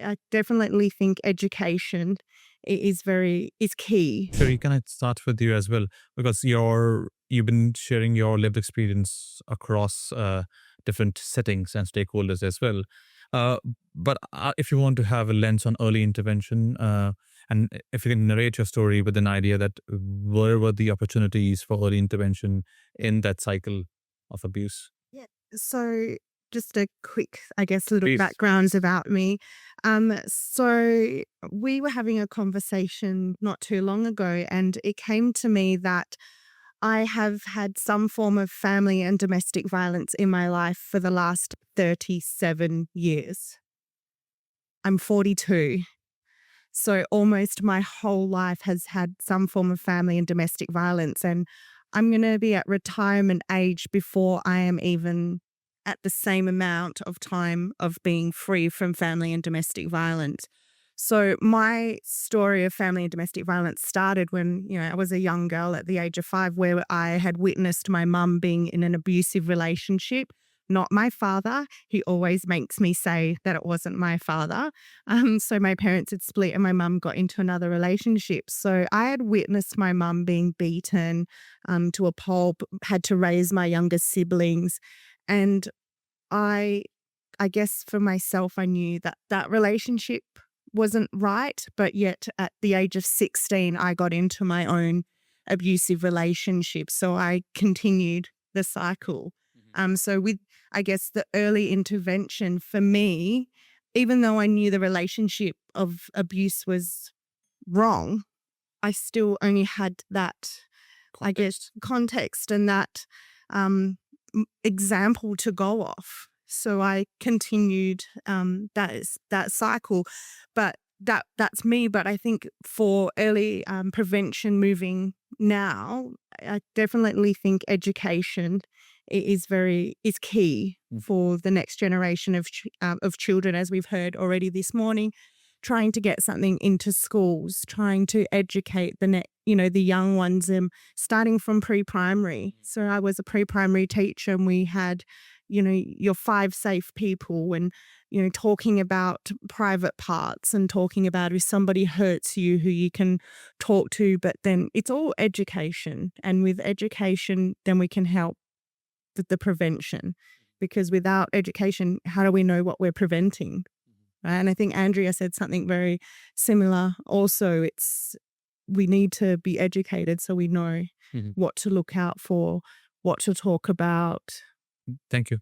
I definitely think education is key. Sherry, can I start with you as well? Because you've been sharing your lived experience across different settings and stakeholders as well. Uh, but if you want to have a lens on early intervention, and if you can narrate your story with an idea that where were the opportunities for early intervention in that cycle of abuse? Yeah. So just a quick, I guess, little Please. backgrounds about me. So we were having a conversation not too long ago, and it came to me that I have had some form of family and domestic violence in my life for the last 37 years. I'm 42. So almost my whole life has had some form of family and domestic violence. And I'm going to be at retirement age before I am even at the same amount of time of being free from family and domestic violence. So my story of family and domestic violence started when, I was a young girl at the age of 5 where I had witnessed my mum being in an abusive relationship. Not my father. He always makes me say that it wasn't my father. So my parents had split and my mum got into another relationship. So I had witnessed my mum being beaten to a pulp, had to raise my younger siblings. And I I guess for myself, I knew that that relationship wasn't right. But yet at the age of 16, I got into my own abusive relationship. So I continued the cycle. So with, I guess, the early intervention for me, even though I knew the relationship of abuse was wrong, I still only had that, I guess, context and that example to go off. So I continued that cycle, but that's me. But I think for early prevention, moving now, I definitely think education is key for the next generation of children, as we've heard already this morning. Trying to get something into schools, trying to educate the young ones, starting from pre-primary. So I was a pre-primary teacher, and we had, your 5 safe people, and talking about private parts and talking about if somebody hurts you, who you can talk to. But then it's all education, and with education, then we can help with the prevention. Because without education, how do we know what we're preventing? Right? And I think Andrea said something very similar also. We need to be educated so we know Mhm. what to look out for, what to talk about. Thank you.